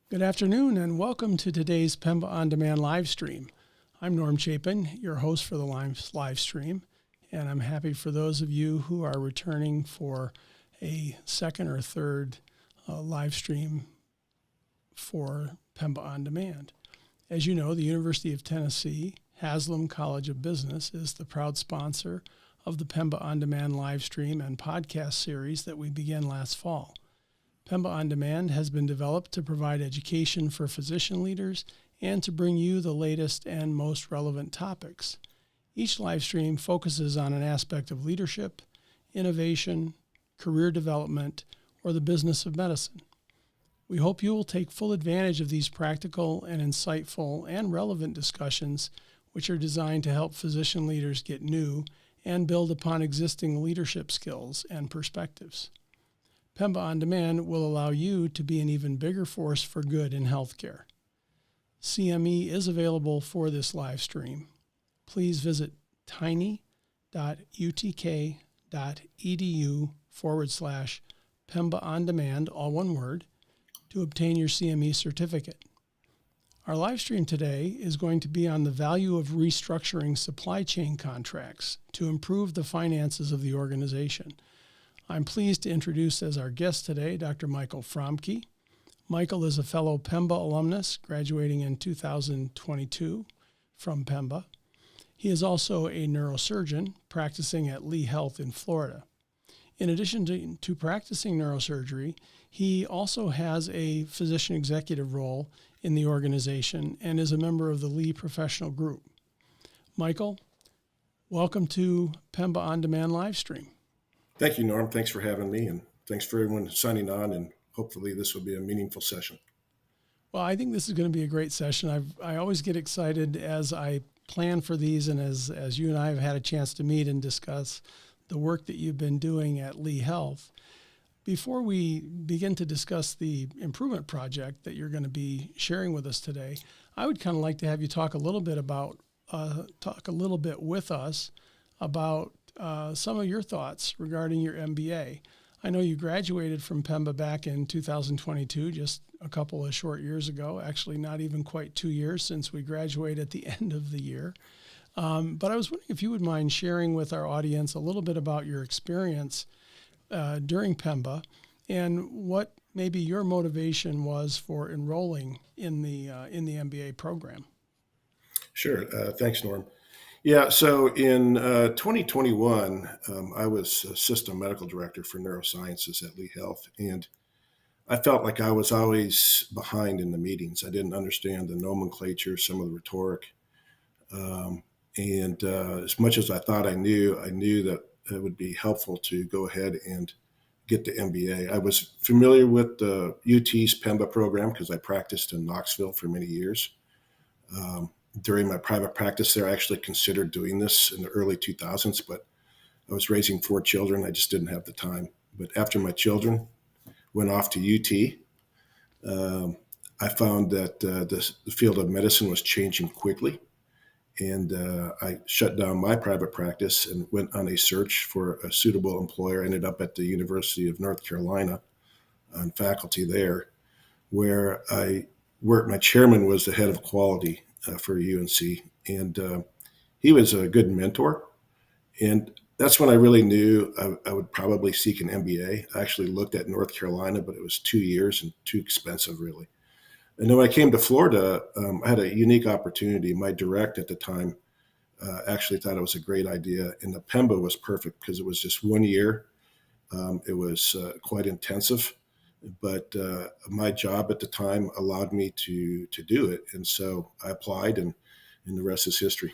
Good afternoon and welcome to today's PEMBA On Demand live stream. I'm Norm Chapin, your host for the live stream, and I'm happy for those of you who are returning for a second or third live stream for PEMBA On Demand. As you know, the University of Tennessee Haslam College of Business is the proud sponsor of the PEMBA On Demand live stream and podcast series that we began last fall. PEMBA On Demand has been developed to provide education for physician leaders and to bring you the latest and most relevant topics. Each live stream focuses on an aspect of leadership, innovation, career development, or the business of medicine. We hope you will take full advantage of these practical and insightful and relevant discussions, which are designed to help physician leaders get new and build upon existing leadership skills and perspectives. PEMBA On Demand will allow you to be an even bigger force for good in healthcare. CME is available for this live stream. Please visit tiny.utk.edu/PEMBA On Demand, all one word, to obtain your CME certificate. Our live stream today is going to be on the value of restructuring supply chain contracts to improve the finances of the organization. I'm pleased to introduce as our guest today Dr. Michael Fromke. Michael is a fellow PEMBA alumnus graduating in 2022 from PEMBA. He is also a neurosurgeon practicing at Lee Health in Florida. In addition to practicing neurosurgery, he also has a physician executive role in the organization and is a member of the Lee Professional Group. Michael, welcome to PEMBA On Demand live stream. Thank you, Norm. Thanks for having me, and thanks for everyone signing on, and hopefully this will be a meaningful session. Well, I think this is going to be a great session. I always get excited as I plan for these, and as you and I have had a chance to meet and discuss the work that you've been doing at Lee Health. Before we begin to discuss the improvement project that you're going to be sharing with us today, I would kind of like to have you talk a little bit with us about some of your thoughts regarding your MBA. I know you graduated from PEMBA back in 2022, just a couple of short years ago, actually not even quite 2 years since we graduate at the end of the year. But I was wondering if you would mind sharing with our audience a little bit about your experience during PEMBA and what maybe your motivation was for enrolling in the MBA program. Sure. Thanks, Norm. Yeah, so in 2021, I was assistant medical director for neurosciences at Lee Health, and I felt like I was always behind in the meetings. I didn't understand the nomenclature, some of the rhetoric, and as much as I thought I knew that it would be helpful to go ahead and get the MBA. I was familiar with the UT's PEMBA program because I practiced in Knoxville for many years. During my private practice there, I actually considered doing this in the early 2000s, but I was raising 4 children. I just didn't have the time. But after my children went off to UT, I found that the field of medicine was changing quickly. And I shut down my private practice and went on a search for a suitable employer. I ended up at the University of North Carolina on faculty there, where I worked. My chairman was the head of quality for UNC, and he was a good mentor. And that's when I really knew I would probably seek an MBA. I actually looked at North Carolina, but it was 2 years and too expensive, really. And then when I came to Florida, I had a unique opportunity. My direct at the time actually thought it was a great idea, and the PEMBA was perfect because it was just 1 year. It was quite intensive, but my job at the time allowed me to do it. And so I applied, and the rest is history.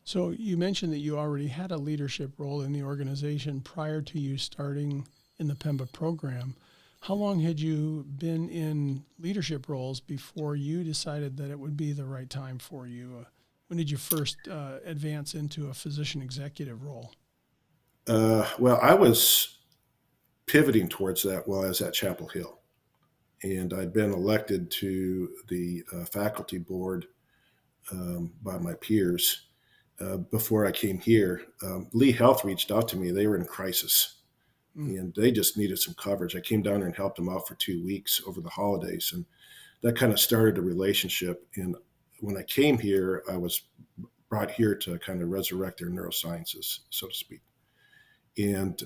So you mentioned that you already had a leadership role in the organization prior to you starting in the PEMBA program. How long had you been in leadership roles before you decided that it would be the right time for you? When did you first advance into a physician executive role? Well, I was pivoting towards that while I was at Chapel Hill. And I'd been elected to the faculty board by my peers before I came here. Lee Health reached out to me. They were in crisis. and they just needed some coverage. I came down there and helped them out for 2 weeks over the holidays, and that kind of started a relationship. And when I came here, I was brought here to kind of resurrect their neurosciences, so to speak. And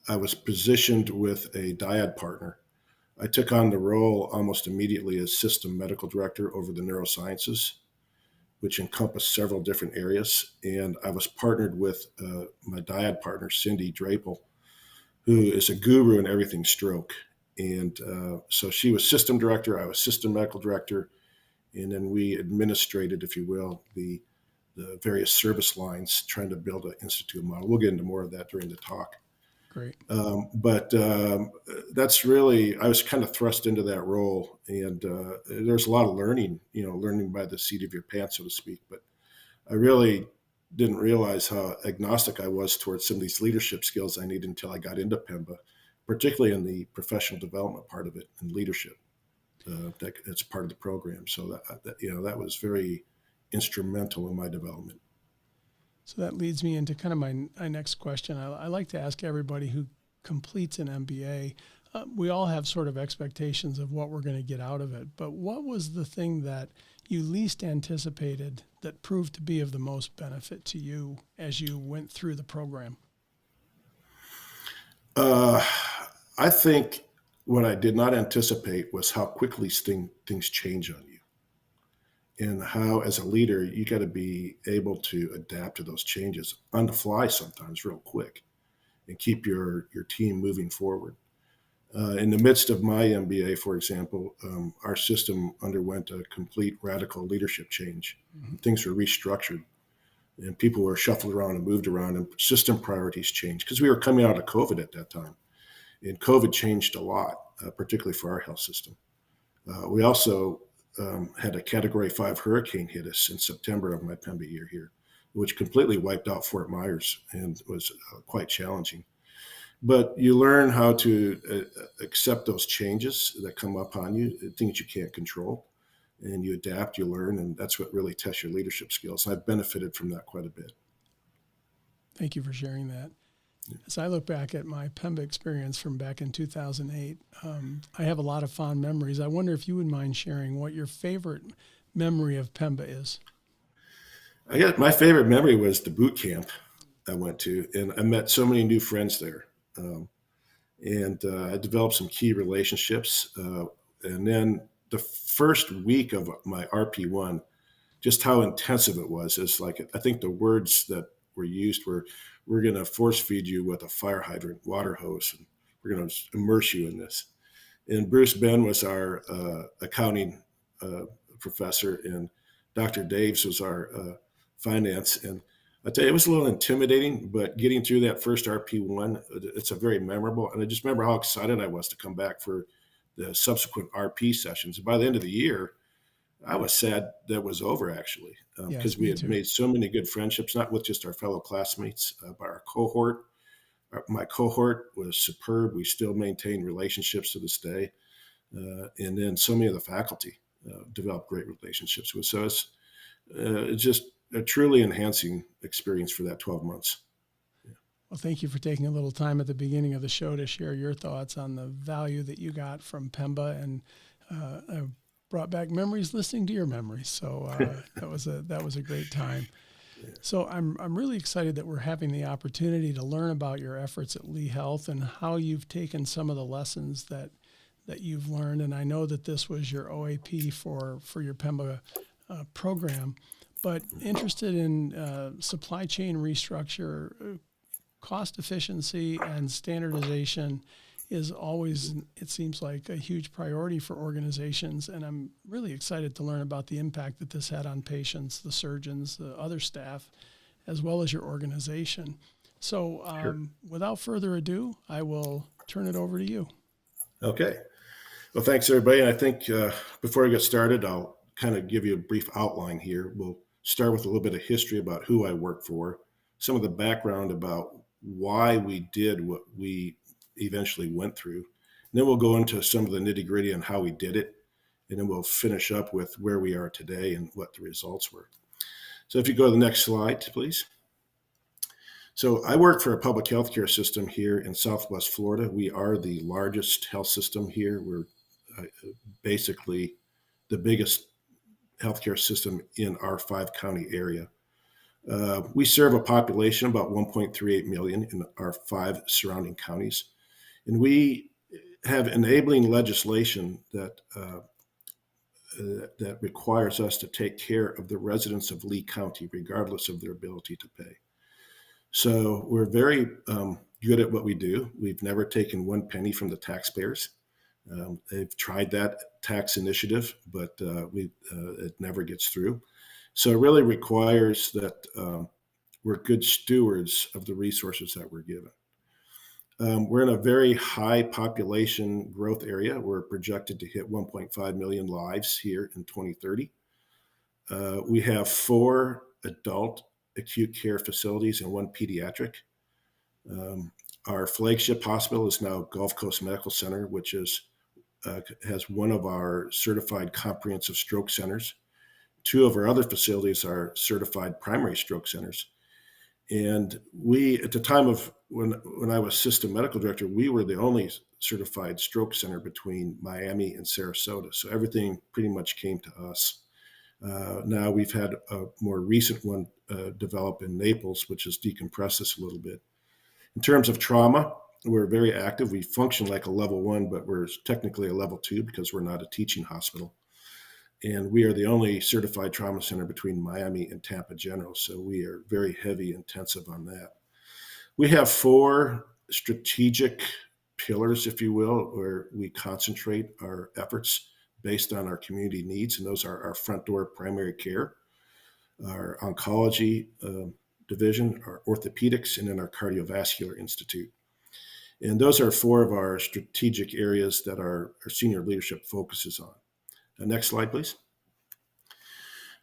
I was positioned with a dyad partner. I took on the role almost immediately as system medical director over the neurosciences, which encompassed several different areas. And I was partnered with my dyad partner, Cindy Drapel, who is a guru in everything stroke. And so she was system director, I was system medical director, and then we administrated, if you will, the various service lines trying to build an institute model. We'll get into more of that during the talk. Great. But that's really, I was kind of thrust into that role, and there's a lot of learning, learning by the seat of your pants, so to speak. But I really didn't realize how agnostic I was towards some of these leadership skills I needed until I got into PEMBA, particularly in the professional development part of it and leadership. That's part of the program. So that was very instrumental in my development. So that leads me into kind of my next question. I like to ask everybody who completes an MBA, we all have sort of expectations of what we're going to get out of it, but what was the thing that you least anticipated that proved to be of the most benefit to you as you went through the program? I think what I did not anticipate was how quickly things change on you, and how, as a leader, you got to be able to adapt to those changes on the fly sometimes real quick and keep your team moving forward. In the midst of my MBA, for example, our system underwent a complete radical leadership change. Mm-hmm. Things were restructured, and people were shuffled around and moved around, and system priorities changed because we were coming out of COVID at that time. And COVID changed a lot, particularly for our health system. We also had a Category 5 hurricane hit us in September of my PEMBA year here, which completely wiped out Fort Myers and was quite challenging. But you learn how to accept those changes that come upon you, things you can't control, and you adapt, you learn, and that's what really tests your leadership skills. I've benefited from that quite a bit. Thank you for sharing that. As I look back at my PEMBA experience from back in 2008, I have a lot of fond memories. I wonder if you would mind sharing what your favorite memory of PEMBA is. I guess my favorite memory was the boot camp I went to, and I met so many new friends there. I developed some key relationships. And then the first week of my RP1, just how intensive it was. It's like, I think the words that were used were, we're going to force feed you with a fire hydrant water hose, and we're going to immerse you in this. And Bruce Ben was our accounting professor, and Dr. Daves was our finance. And I tell you, it was a little intimidating, but getting through that first RP1, it's a very memorable. And I just remember how excited I was to come back for the subsequent RP sessions. And by the end of the year, I was sad that it was over, actually, because we had made so many good friendships, not with just our fellow classmates, but our cohort. My cohort was superb. We still maintain relationships to this day. And then so many of the faculty developed great relationships with. So it's just a truly enhancing experience for that 12 months. Yeah. Well, thank you for taking a little time at the beginning of the show to share your thoughts on the value that you got from PEMBA, and brought back memories listening to your memories. So that was a great time. Yeah. So I'm really excited that we're having the opportunity to learn about your efforts at Lee Health and how you've taken some of the lessons that you've learned. And I know that this was your OAP for your PEMBA program, but interested in supply chain restructure, cost efficiency, and standardization is always, it seems like, a huge priority for organizations. And I'm really excited to learn about the impact that this had on patients, the surgeons, the other staff, as well as your organization. So Sure. Without further ado, I will turn it over to you. Okay. Well, thanks, everybody. And I think before I get started, I'll kind of give you a brief outline here. We'll start with a little bit of history about who I work for, some of the background about why we did what we eventually went through. And then we'll go into some of the nitty-gritty on how we did it. And then we'll finish up with where we are today and what the results were. So if you go to the next slide, please. So I work for a public healthcare system here in Southwest Florida. We are the largest health system here. We're basically the biggest healthcare system in our 5-county area. We serve a population of about 1.38 million in our 5 surrounding counties. And we have enabling legislation that that requires us to take care of the residents of Lee County, regardless of their ability to pay. So we're very good at what we do. We've never taken one penny from the taxpayers. They've tried that tax initiative, but it never gets through. So it really requires that we're good stewards of the resources that we're given. We're in a very high population growth area. We're projected to hit 1.5 million lives here in 2030. We have 4 adult acute care facilities and 1 pediatric. Our flagship hospital is now Gulf Coast Medical Center, which has one of our certified comprehensive stroke centers. 2 of our other facilities are certified primary stroke centers. And we, at the time of when I was system medical director, we were the only certified stroke center between Miami and Sarasota. So everything pretty much came to us. Now we've had a more recent one develop in Naples, which has decompressed us a little bit. In terms of trauma, we're very active. We function like a level 1, but we're technically a level 2 because we're not a teaching hospital. And we are the only certified trauma center between Miami and Tampa General. So we are very heavy intensive on that. We have 4 strategic pillars, if you will, where we concentrate our efforts based on our community needs. And those are our front door primary care, our oncology division, our orthopedics, and then our cardiovascular institute. And those are 4 of our strategic areas that our senior leadership focuses on. Next slide, please.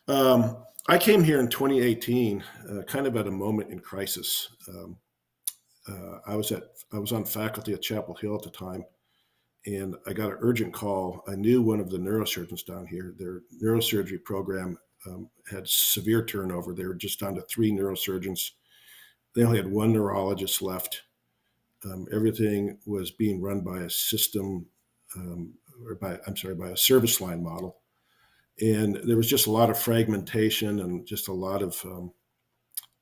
I came here in 2018, kind of at a moment in crisis. I was on faculty at Chapel Hill at the time, and I got an urgent call. I knew one of the neurosurgeons down here. Their neurosurgery program had severe turnover. They were just down to 3 neurosurgeons. They only had 1 neurologist left. Everything was being run by a system, by a service line model. And there was just a lot of fragmentation and just a lot of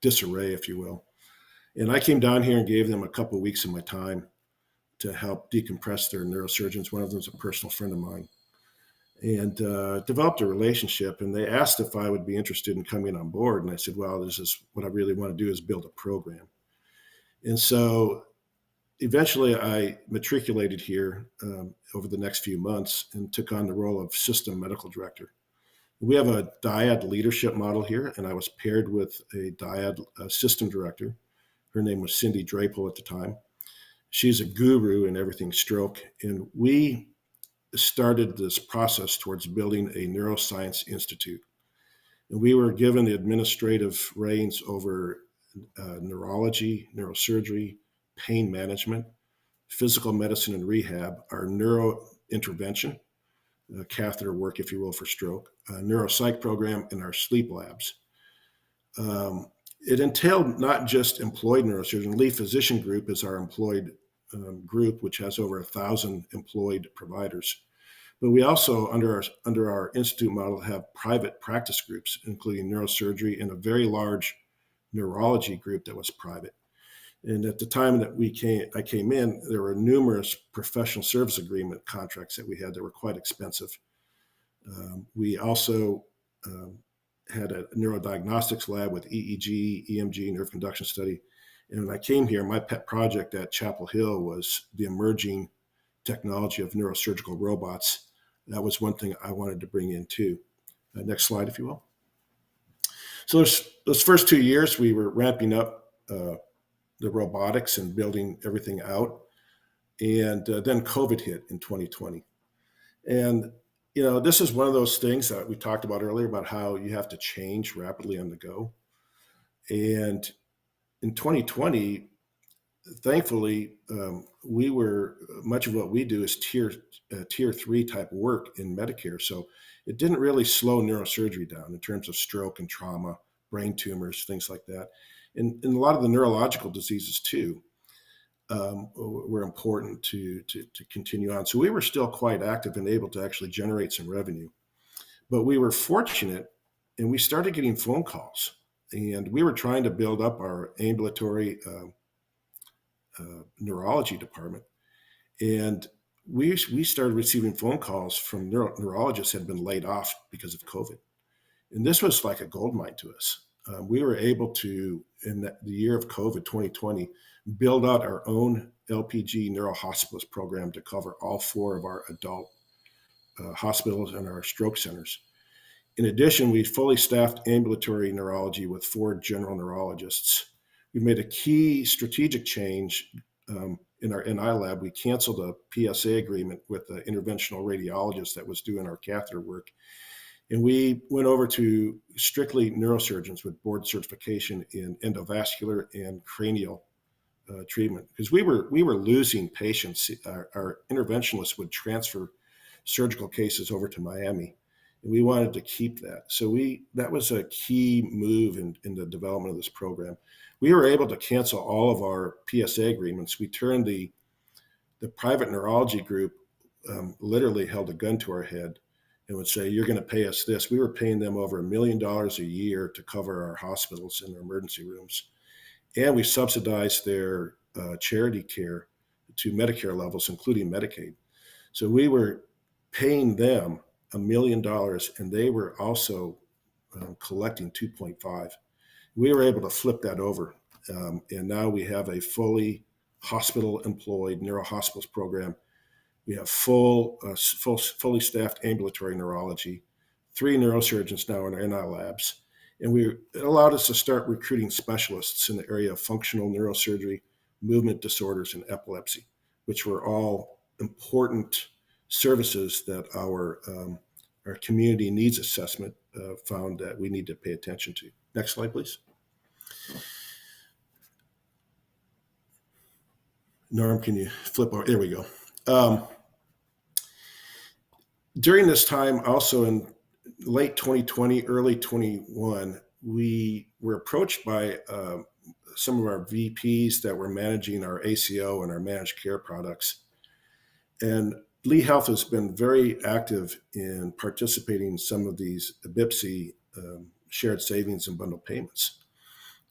disarray, if you will. And I came down here and gave them a couple of weeks of my time to help decompress their neurosurgeons. One of them is a personal friend of mine. And developed a relationship. And they asked if I would be interested in coming on board. And I said, well, this is what I really want to do is build a program. And so eventually I matriculated here over the next few months and took on the role of system medical director. We have a dyad leadership model here, and I was paired with a dyad system director. Her name was Cindy Drapel at the time. She's a guru in everything stroke, and we started this process towards building a neuroscience institute. And we were given the administrative reins over neurology, neurosurgery, pain management, physical medicine and rehab, our neuro intervention, catheter work, if you will, for stroke, neuropsych program, and our sleep labs. It entailed not just employed neurosurgeons. Lee Physician Group is our employed group, which has over 1,000 employed providers. But we also, under our institute model, have private practice groups, including neurosurgery and a very large neurology group that was private. And at the time that I came in, there were numerous professional service agreement contracts that we had that were quite expensive. We also had a neurodiagnostics lab with EEG, EMG, nerve conduction study. And when I came here, my pet project at Chapel Hill was the emerging technology of neurosurgical robots. That was one thing I wanted to bring in too. Next slide, if you will. So those first 2 years, we were ramping up the robotics and building everything out. And then COVID hit in 2020. And, this is one of those things that we talked about earlier about how you have to change rapidly on the go. And in 2020, thankfully, much of what we do is tier 3 type work in Medicare. So it didn't really slow neurosurgery down in terms of stroke and trauma, brain tumors, things like that. And a lot of the neurological diseases too were important to continue on. So we were still quite active and able to actually generate some revenue. But we were fortunate, and we started getting phone calls. And we were trying to build up our ambulatory neurology department. And we started receiving phone calls from neurologists who had been laid off because of COVID. And this was like a gold mine to us. We were able to, in the year of COVID 2020, build out our own LPG neurohospitalist program to cover all 4 of our adult hospitals and our stroke centers. In addition, we fully staffed ambulatory neurology with 4 general neurologists. We made a key strategic change in our NI lab. We canceled a PSA agreement with the interventional radiologist that was doing our catheter work. And we went over to strictly neurosurgeons with board certification in endovascular and cranial treatment, because we were losing patients. Our interventionalists would transfer surgical cases over to Miami, and we wanted to keep that. So that was a key move in the development of this program. We were able to cancel all of our PSA agreements. We turned the private neurology group literally held a gun to our head and would say, "You're going to pay us this." We were paying them over $1 million a year to cover our hospitals and their emergency rooms. And we subsidized their charity care to Medicare levels, including Medicaid. So we were paying them $1 million, and they were also collecting 2.5. We were able to flip that over. And now we have a fully hospital-employed neurohospitals program. We have fully staffed ambulatory neurology, 3 neurosurgeons now in our NI labs. And it allowed us to start recruiting specialists in the area of functional neurosurgery, movement disorders, and epilepsy, which were all important services that our community needs assessment found that we need to pay attention to. Next slide, please. Norm, can you flip over? There we go. During this time, also in late 2020, early 21, we were approached by some of our VPs that were managing our ACO and our managed care products. And Lee Health has been very active in participating in some of these BIPSI shared savings and bundle payments.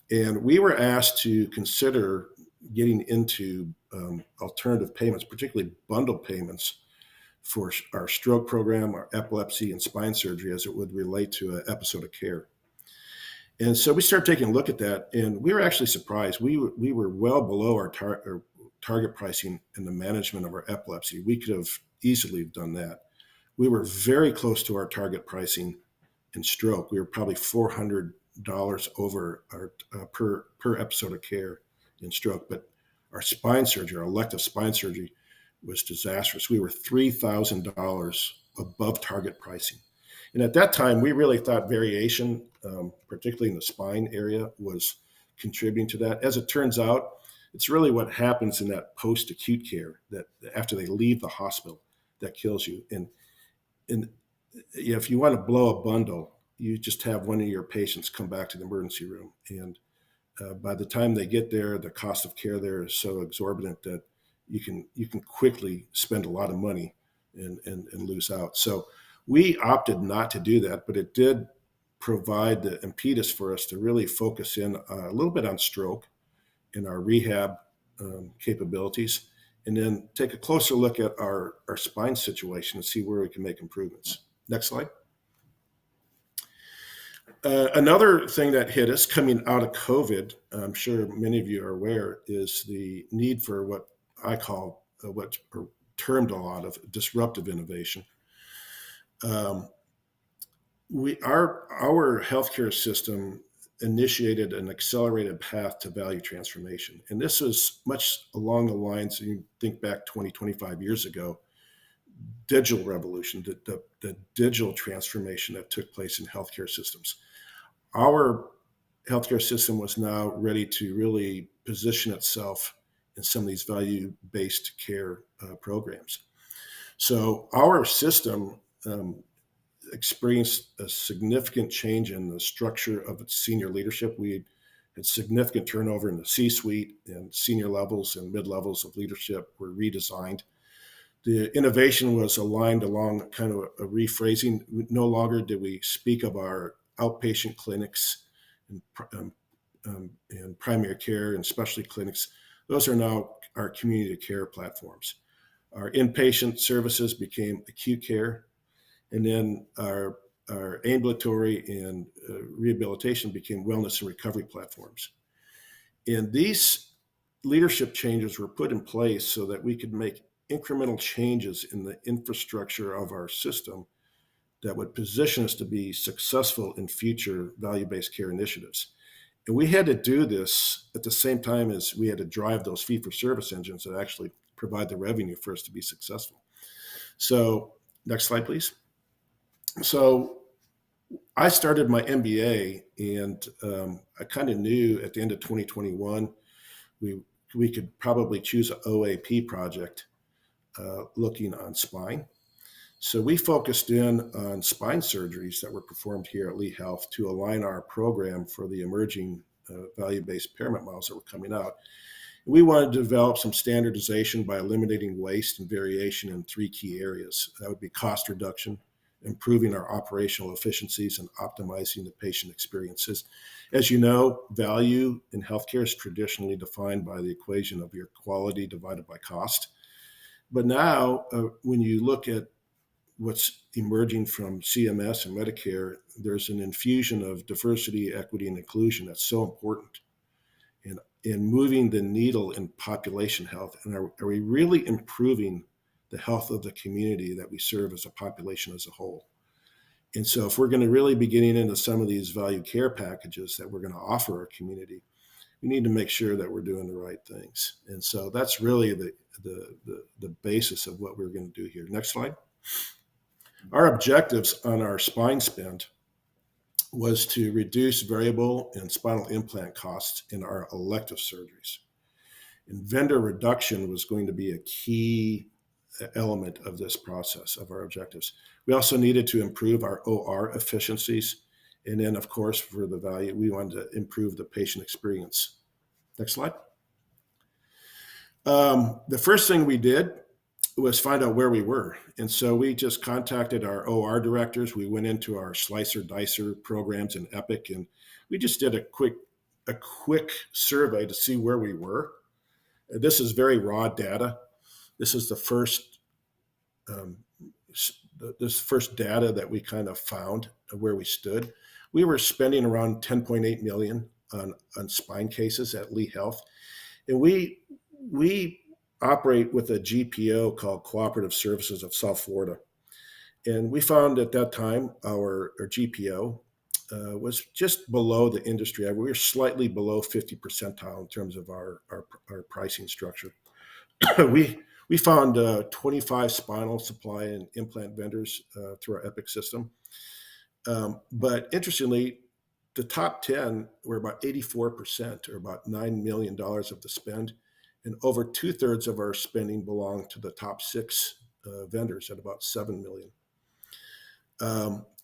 And we were asked to consider getting into alternative payments, particularly bundle payments for our stroke program, our epilepsy, and spine surgery as it would relate to an episode of care. And so we started taking a look at that, and we were actually surprised. We were well below our target pricing in the management of our epilepsy. We could have easily done that. We were very close to our target pricing in stroke. We were probably $400 over our per episode of care in stroke. But our spine surgery, our elective spine surgery, was disastrous. We were $3,000 above target pricing. And at that time, we really thought variation, particularly in the spine area, was contributing to that. As it turns out, it's really what happens in that post-acute care, that after they leave the hospital, that kills you. And if you want to blow a bundle, you just have one of your patients come back to the emergency room. And by the time they get there, the cost of care there is so exorbitant that you can quickly spend a lot of money and lose out. So we opted not to do that, but it did provide the impetus for us to really focus in a little bit on stroke in our rehab capabilities, and then take a closer look at our spine situation and see where we can make improvements. Next slide. Another thing that hit us coming out of COVID, I'm sure many of you are aware, is the need for what I call, what are termed a lot of disruptive innovation. Our healthcare system initiated an accelerated path to value transformation. And this was much along the lines, you think back 20, 25 years ago, digital revolution, the digital transformation that took place in healthcare systems. Our healthcare system was now ready to really position itself in some of these value-based care programs. So our system experienced a significant change in the structure of its senior leadership. We had significant turnover in the C-suite, and senior levels and mid-levels of leadership were redesigned. The innovation was aligned along kind of a rephrasing. No longer did we speak of our outpatient clinics and primary care and specialty clinics. Those are now our community care platforms. Our inpatient services became acute care, and then our ambulatory and rehabilitation became wellness and recovery platforms. And these leadership changes were put in place so that we could make incremental changes in the infrastructure of our system that would position us to be successful in future value-based care initiatives. And we had to do this at the same time as we had to drive those fee-for-service engines that actually provide the revenue for us to be successful. So next slide, please. So I started my MBA, and I kind of knew at the end of 2021, we could probably choose an OAP project looking on spine. So we focused in on spine surgeries that were performed here at Lee Health to align our program for the emerging value-based pyramid models that were coming out. We wanted to develop some standardization by eliminating waste and variation in 3 key areas. That would be cost reduction, improving our operational efficiencies, and optimizing the patient experiences. As you know, value in healthcare is traditionally defined by the equation of your quality divided by cost. But now, when you look at what's emerging from CMS and Medicare, there's an infusion of diversity, equity, and inclusion that's so important in moving the needle in population health. And are we really improving the health of the community that we serve as a population as a whole? And so if we're going to really be getting into some of these value care packages that we're going to offer our community, we need to make sure that we're doing the right things. And so that's really the basis of what we're going to do here. Next slide. Our objectives on our spine spend was to reduce variable and spinal implant costs in our elective surgeries. And vendor reduction was going to be a key element of this process of our objectives. We also needed to improve our OR efficiencies. And then, of course, for the value, we wanted to improve the patient experience. Next slide. The first thing we did was find out where we were. And so we just contacted our OR directors. We went into our slicer dicer programs in Epic, and we just did a quick survey to see where we were. This is very raw data. This is the first data that we kind of found of where we stood. We were spending around $10.8 million on spine cases at Lee Health, and we operate with a GPO called Cooperative Services of South Florida. And we found at that time our GPO was just below the industry average. We were slightly below 50 percentile in terms of our pricing structure. We found 25 spinal supply and implant vendors through our Epic system. But interestingly, the top 10 were about 84%, or about $9 million of the spend. And over 2/3 of our spending belonged to the top 6 vendors at about $7 million.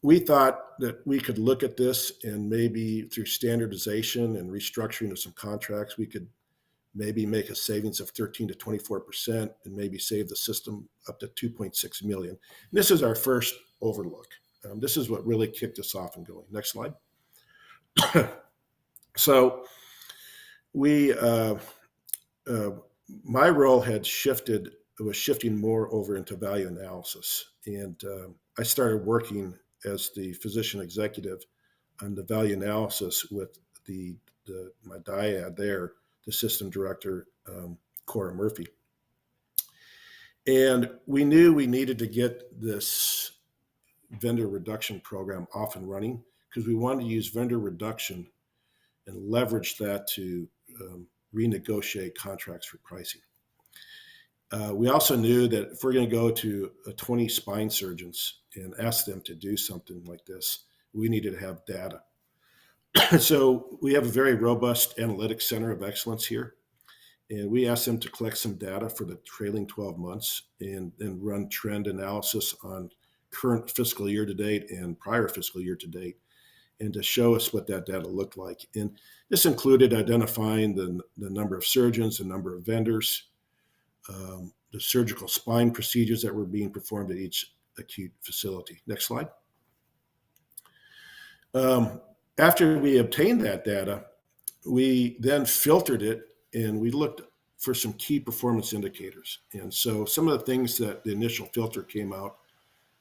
We thought that we could look at this and maybe through standardization and restructuring of some contracts, we could maybe make a savings of 13 to 24% and maybe save the system up to $2.6 million. And this is our first overlook. This is what really kicked us off and going. Next slide. So my role was shifting more over into value analysis. And I started working as the physician executive on the value analysis with my dyad there, the system director, Cora Murphy. And we knew we needed to get this vendor reduction program off and running because we wanted to use vendor reduction and leverage that to renegotiate contracts for pricing. We also knew that if we're going to go to 20 spine surgeons and ask them to do something like this, we needed to have data. So we have a very robust analytics center of excellence here. And we asked them to collect some data for the trailing 12 months and run trend analysis on current fiscal year to date and prior fiscal year to date. and to show us what that data looked like. And this included identifying the number of surgeons, the number of vendors, the surgical spine procedures that were being performed at each acute facility. Next slide. After we obtained that data, we then filtered it and we looked for some key performance indicators. And so some of the things that the initial filter came out,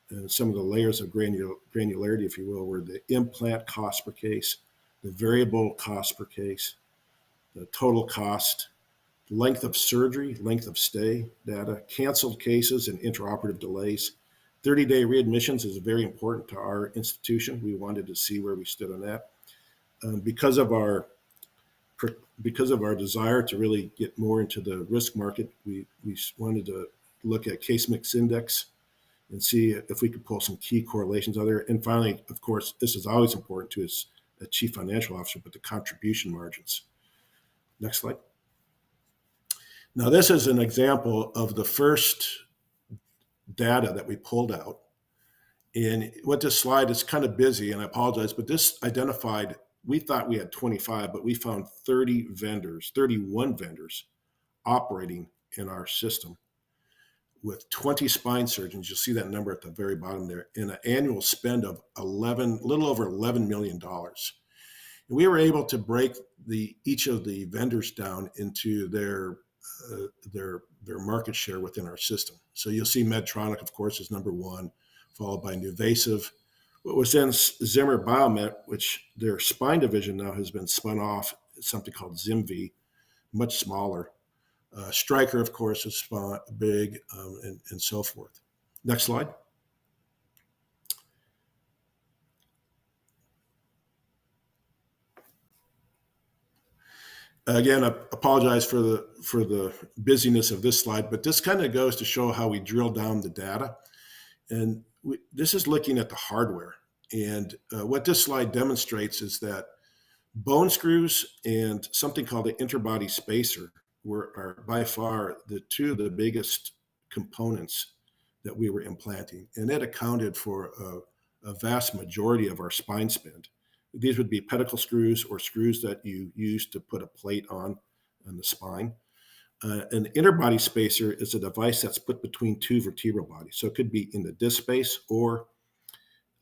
and some of the layers of granularity, if you will, were the implant cost per case, the variable cost per case, the total cost, length of surgery, length of stay data, canceled cases and intraoperative delays. 30-day readmissions is very important to our institution. We wanted to see where we stood on that. Because of our desire to really get more into the risk market, we wanted to look at case mix index and see if we could pull some key correlations out there. And finally, of course, this is always important to us, a chief financial officer, but the contribution margins. Next slide. Now, this is an example of the first data that we pulled out. And what this slide is kind of busy, and I apologize, but this identified, we thought we had 25, but we found 31 vendors operating in our system with 20 spine surgeons. You'll see that number at the very bottom there, and an annual spend of little over $11 million. And we were able to break each of the vendors down into their market share within our system. So you'll see Medtronic, of course, is number one, followed by NuVasive. What was then Zimmer Biomet, which their spine division now has been spun off, something called ZimV, much smaller. Stryker, of course, is big, and so forth. Next slide. Again, I apologize for the busyness of this slide, but this kind of goes to show how we drill down the data. And this is looking at the hardware. And what this slide demonstrates is that bone screws and something called the interbody spacer are by far the two of the biggest components that we were implanting. And it accounted for a vast majority of our spine spend. These would be pedicle screws or screws that you use to put a plate on the spine. An interbody spacer is a device that's put between two vertebral bodies. So it could be in the disc space, or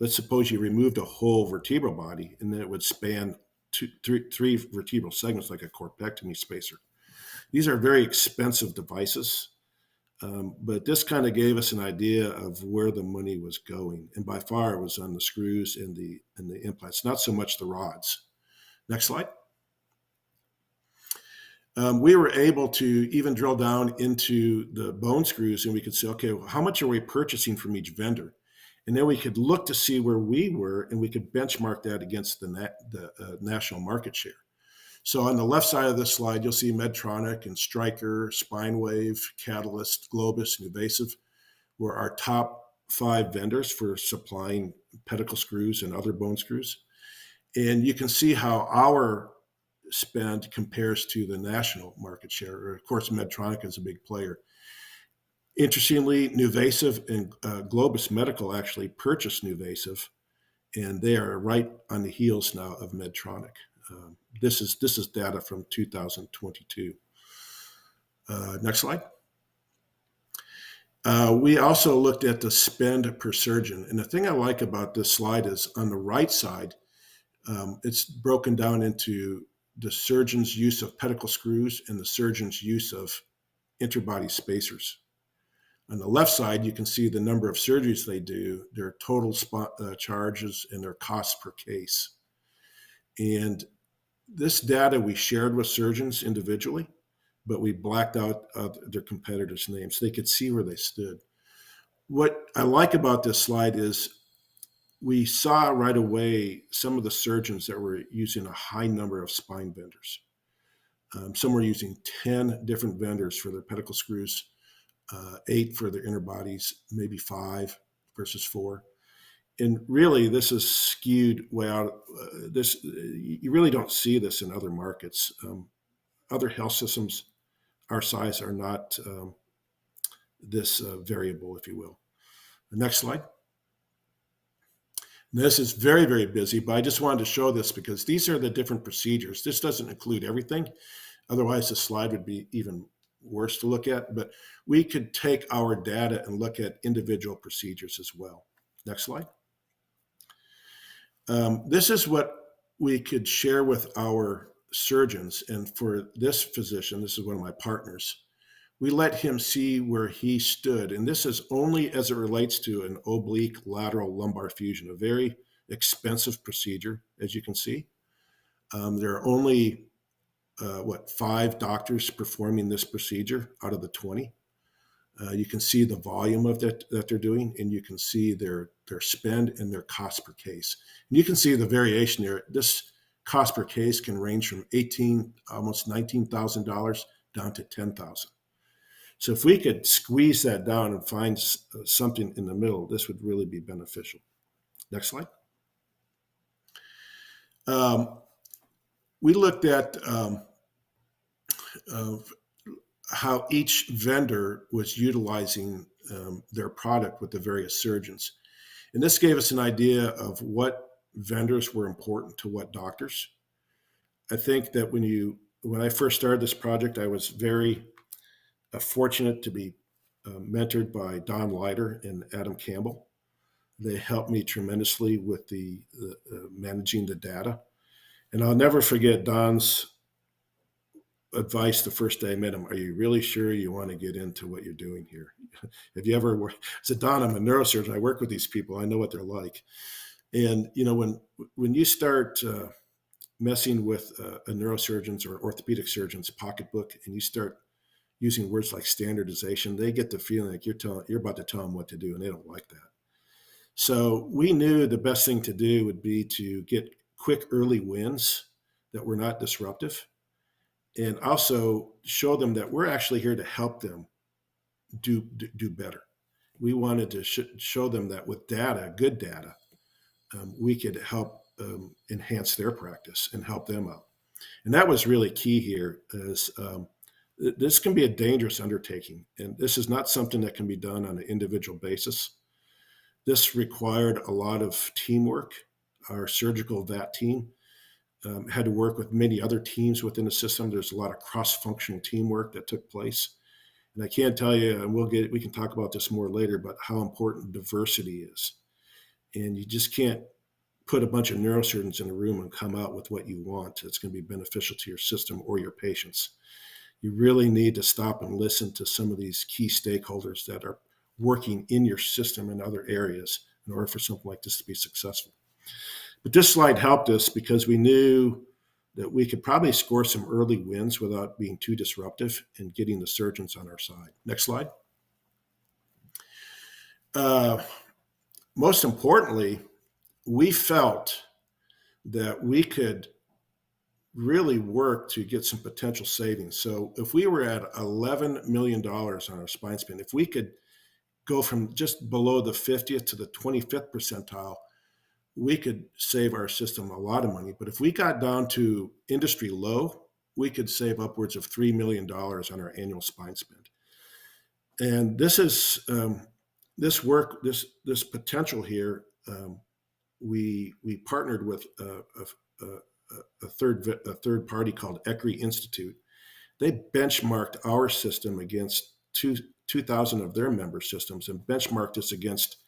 let's suppose you removed a whole vertebral body and then it would span three vertebral segments like a corpectomy spacer. These are very expensive devices, but this kind of gave us an idea of where the money was going. And by far it was on the screws and the implants, not so much the rods. Next slide. We were able to even drill down into the bone screws, and we could say, okay, well, how much are we purchasing from each vendor? And then we could look to see where we were, and we could benchmark that against the national market share. So on the left side of this slide, you'll see Medtronic and Stryker, SpineWave, Catalyst, Globus, NuVasive were our top 5 vendors for supplying pedicle screws and other bone screws. And you can see how our spend compares to the national market share. Of course, Medtronic is a big player. Interestingly, NuVasive and Globus Medical actually purchased NuVasive, and they are right on the heels now of Medtronic. This is data from 2022. Next slide. We also looked at the spend per surgeon, and the thing I like about this slide is on the right side, it's broken down into the surgeon's use of pedicle screws and the surgeon's use of interbody spacers. On the left side, you can see the number of surgeries they do, their total charges, and their costs per case. And this data we shared with surgeons individually, but we blacked out their competitors' names so they could see where they stood. What I like about this slide is we saw right away some of the surgeons that were using a high number of spine vendors. Some were using 10 different vendors for their pedicle screws, 8 for their interbodies, maybe 5 versus 4. And really, this is skewed way out. You really don't see this in other markets. Other health systems our size are not this variable, if you will. The next slide. This is very, very busy, but I just wanted to show this because these are the different procedures. This doesn't include everything. Otherwise, the slide would be even worse to look at. But we could take our data and look at individual procedures as well. Next slide. This is what we could share with our surgeons. And for this physician, this is one of my partners, we let him see where he stood. And this is only as it relates to an oblique lateral lumbar fusion, a very expensive procedure, as you can see. There are only, 5 doctors performing this procedure out of the 20. You can see the volume of that they're doing, and you can see their spend and their cost per case. And you can see the variation there. This cost per case can range from almost $19,000 down to $10,000. So if we could squeeze that down and find something in the middle, this would really be beneficial. Next slide. We looked at how each vendor was utilizing their product with the various surgeons. And this gave us an idea of what vendors were important to what doctors. I think that when I first started this project, I was very fortunate to be mentored by Don Leiter and Adam Campbell. They helped me tremendously with the managing the data. And I'll never forget Don's advice the first day I met him. Are you really sure you want to get into what you're doing here? Have you ever worked? I said, Don, I'm a neurosurgeon. I work with these people. I know what they're like. And, when you start messing with a neurosurgeon's or orthopedic surgeon's pocketbook and you start using words like standardization, they get the feeling like you're about to tell them what to do, and they don't like that. So we knew the best thing to do would be to get quick early wins that were not disruptive, and also show them that we're actually here to help them do better. We wanted to show them that with data, good data, we could help enhance their practice and help them out. And that was really key here. This can be a dangerous undertaking, and this is not something that can be done on an individual basis. This required a lot of teamwork. Our surgical VAT team had to work with many other teams within the system. There's a lot of cross-functional teamwork that took place. And I can't tell you, and we can talk about this more later, but how important diversity is. And you just can't put a bunch of neurosurgeons in a room and come out with what you want. It's going to be beneficial to your system or your patients. You really need to stop and listen to some of these key stakeholders that are working in your system in other areas in order for something like this to be successful. But this slide helped us because we knew that we could probably score some early wins without being too disruptive and getting the surgeons on our side. Next slide. Most importantly, we felt that we could really work to get some potential savings. So if we were at $11 million on our spine spend, if we could go from just below the 50th to the 25th percentile, we could save our system a lot of money. But if we got down to industry low, we could save upwards of $3 million on our annual spine spend. And this is this potential here. We partnered with a third party called ECRI Institute. They benchmarked our system against 2,000 of their member systems and benchmarked us against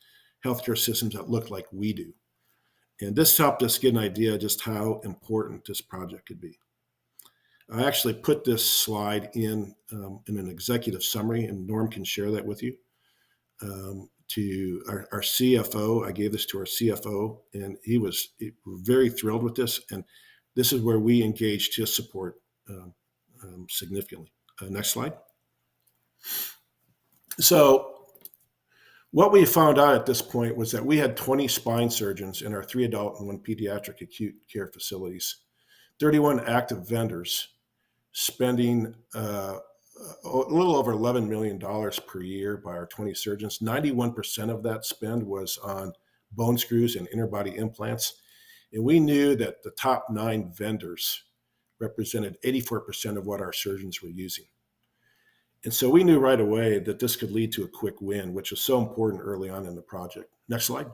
healthcare systems that look like we do. And this helped us get an idea just how important this project could be. I actually put this slide in an executive summary, and Norm can share that with you. To our CFO, I gave this to our CFO, and he was very thrilled with this. And this is where we engaged his support significantly. Next slide. So what we found out at this point was that we had 20 spine surgeons in our 3 adult and 1 pediatric acute care facilities, 31 active vendors spending a little over $11 million per year by our 20 surgeons. 91% of that spend was on bone screws and interbody implants. And we knew that the top 9 vendors represented 84% of what our surgeons were using. And so we knew right away that this could lead to a quick win, which was so important early on in the project. Next slide.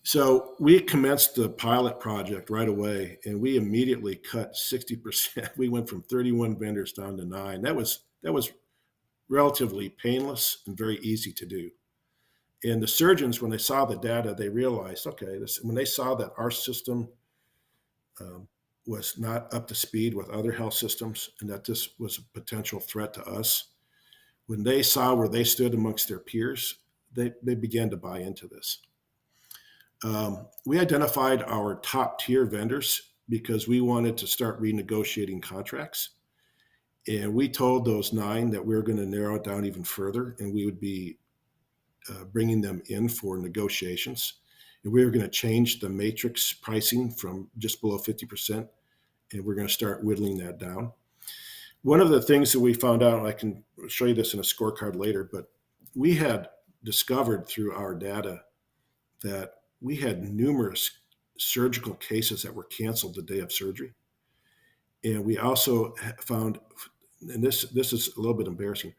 So we commenced the pilot project right away, and we immediately cut 60%. We went from 31 vendors down to 9. That was relatively painless and very easy to do. And the surgeons, when they saw the data, they realized, okay, when they saw that our system um, was not up to speed with other health systems and that this was a potential threat to us, when they saw where they stood amongst their peers, they began to buy into this. We identified our top tier vendors because we wanted to start renegotiating contracts. And we told those 9 that we were going to narrow it down even further and we would be bringing them in for negotiations. And we were going to change the matrix pricing from just below 50%, and we're going to start whittling that down. One of the things that we found out, and I can show you this in a scorecard later, but we had discovered through our data that we had numerous surgical cases that were canceled the day of surgery. And we also found, and this is a little bit embarrassing,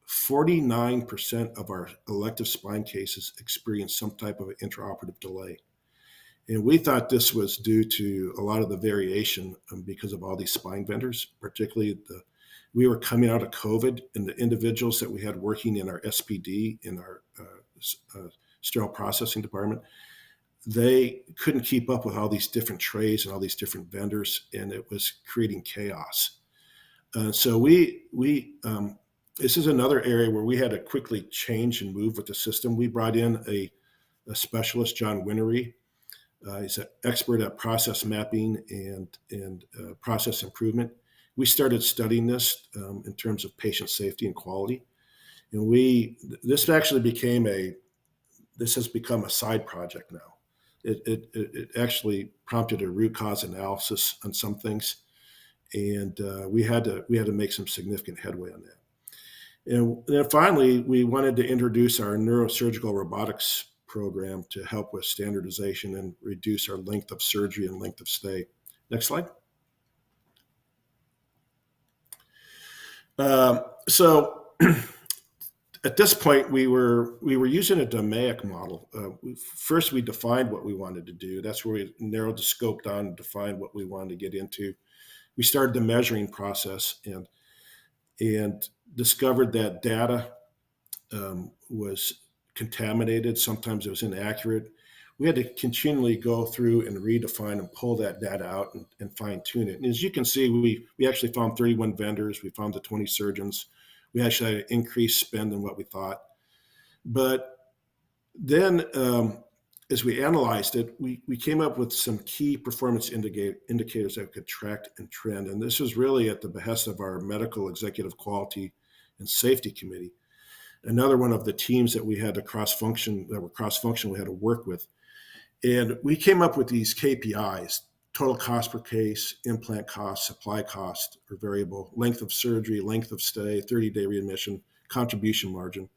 49% of our elective spine cases experienced some type of intraoperative delay. And we thought this was due to a lot of the variation because of all these spine vendors, particularly we were coming out of COVID, and the individuals that we had working in our SPD, in our sterile processing department, they couldn't keep up with all these different trays and all these different vendors, and it was creating chaos. So this is another area where we had to quickly change and move with the system. We brought in a specialist, John Winery. He's an expert at process mapping and process improvement. We started studying this in terms of patient safety and quality. And this has become a side project now. It actually prompted a root cause analysis on some things. And we had to make some significant headway on that. And then finally, we wanted to introduce our neurosurgical robotics program to help with standardization and reduce our length of surgery and length of stay. Next slide. So at this point, we were using a DMAIC model. First, we defined what we wanted to do. That's where we narrowed the scope down and defined what we wanted to get into. We started the measuring process and discovered that data was contaminated. Sometimes it was inaccurate. We had to continually go through and redefine and pull that data out and fine tune it. And as you can see, we actually found 31 vendors. We found the 20 surgeons. We actually had an increased spend than what we thought. But then as we analyzed it, we came up with some key performance indicators that could track and trend. And this was really at the behest of our medical executive quality and safety committee. Another one of the teams that we had to cross-function we had to work with. And we came up with these KPIs: total cost per case, implant cost, supply cost or variable, length of surgery, length of stay, 30-day readmission, contribution margin.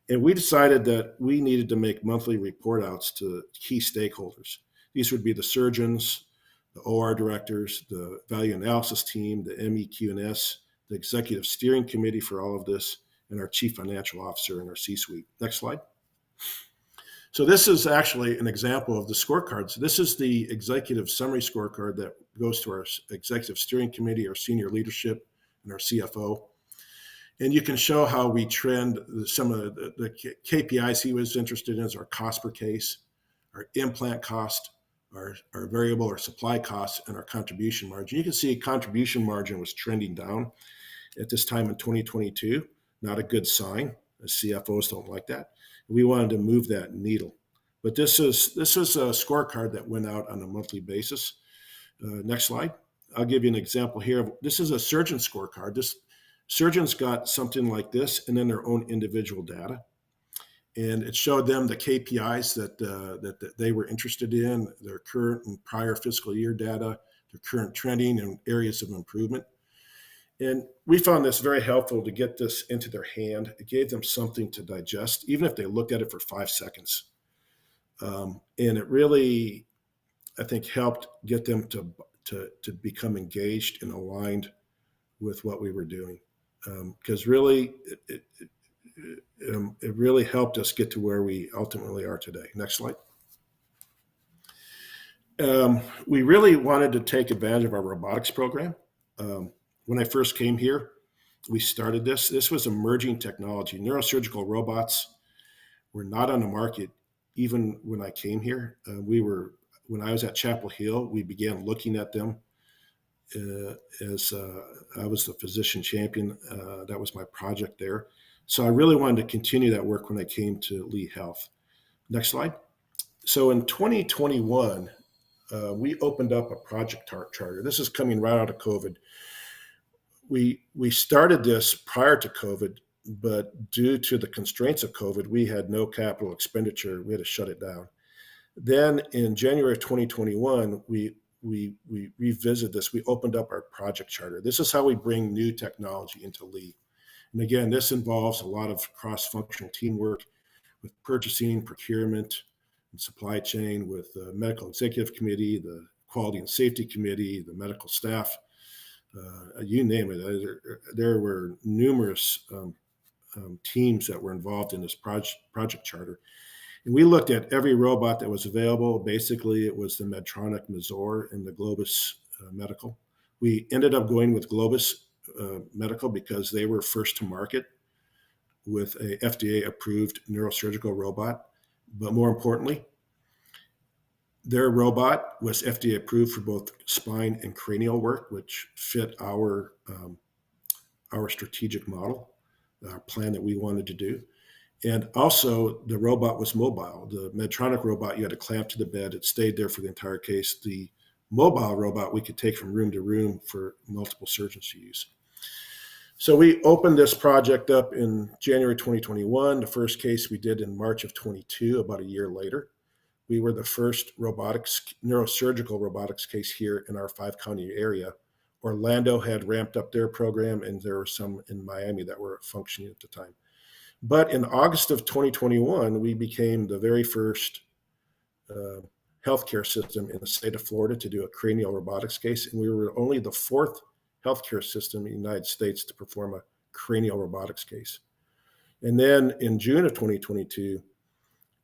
And we decided that we needed to make monthly report outs to key stakeholders. These would be the surgeons, the OR directors, the value analysis team, the MEQ&S, the executive steering committee for all of this, and our chief financial officer and our C-suite. Next slide. So this is actually an example of the scorecards. This is the executive summary scorecard that goes to our executive steering committee, our senior leadership, and our CFO. And you can show how we trend. Some of the KPIs he was interested in is our cost per case, our implant cost, our variable or supply costs, and our contribution margin. You can see contribution margin was trending down at this time in 2022. Not a good sign. CFOs don't like that. We wanted to move that needle. But this is a scorecard that went out on a monthly basis. Next slide. I'll give you an example here. This is a surgeon scorecard. Surgeons got something like this and then their own individual data. And it showed them the KPIs that they were interested in, their current and prior fiscal year data, their current trending and areas of improvement. And we found this very helpful to get this into their hand. It gave them something to digest, even if they looked at it for 5 seconds. And it really, I think, helped get them to become engaged and aligned with what we were doing. Because really, it really helped us get to where we ultimately are today. Next slide. We really wanted to take advantage of our robotics program. Um, when I first came here, we started this. This was emerging technology. Neurosurgical robots were not on the market even when I came here. When I was at Chapel Hill, we began looking at them as I was the physician champion. That was my project there. So I really wanted to continue that work when I came to Lee Health. Next slide. So in 2021, we opened up a project charter. This is coming right out of COVID. We started this prior to COVID, but due to the constraints of COVID, we had no capital expenditure. We had to shut it down. Then in January of 2021, we revisited this. We opened up our project charter. This is how we bring new technology into Lee. And again, this involves a lot of cross-functional teamwork with purchasing, procurement, and supply chain, with the medical executive committee, the quality and safety committee, the medical staff, you name it. There were numerous teams that were involved in this project charter. And we looked at every robot that was available. Basically, it was the Medtronic Mazor and the Globus Medical. We ended up going with Globus Medical because they were first to market with a FDA-approved neurosurgical robot. But more importantly, their robot was FDA approved for both spine and cranial work, which fit our strategic model, our plan that we wanted to do. And also, the robot was mobile. The Medtronic robot, you had to clamp to the bed. It stayed there for the entire case. The mobile robot, we could take from room to room for multiple surgeons to use. So we opened this project up in January 2021. The first case we did in March of 22, about a year later. We were the first neurosurgical robotics case here in our 5-county area. Orlando had ramped up their program, and there were some in Miami that were functioning at the time. But in August of 2021, we became the very first healthcare system in the state of Florida to do a cranial robotics case. And we were only the 4th healthcare system in the United States to perform a cranial robotics case. And then in June of 2022,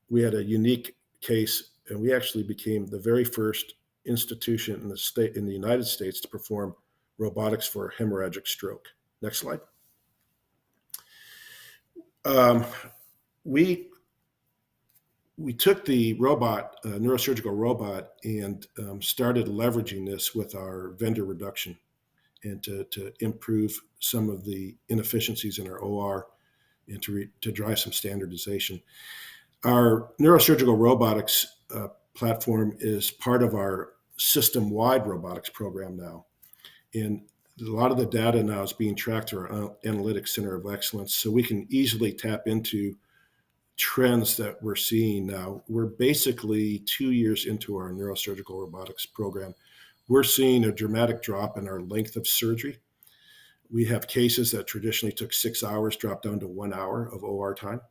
we had a unique case, and we actually became the very first institution in the United States to perform robotics for hemorrhagic stroke. Next slide. We took the robot, neurosurgical robot, and started leveraging this with our vendor reduction and to improve some of the inefficiencies in our OR and to drive some standardization. Our neurosurgical robotics platform is part of our system-wide robotics program now. And a lot of the data now is being tracked through our analytics center of excellence, so we can easily tap into trends that we're seeing now. We're basically 2 years into our neurosurgical robotics program. We're seeing a dramatic drop in our length of surgery. We have cases that traditionally took 6 hours drop down to 1 hour of OR time.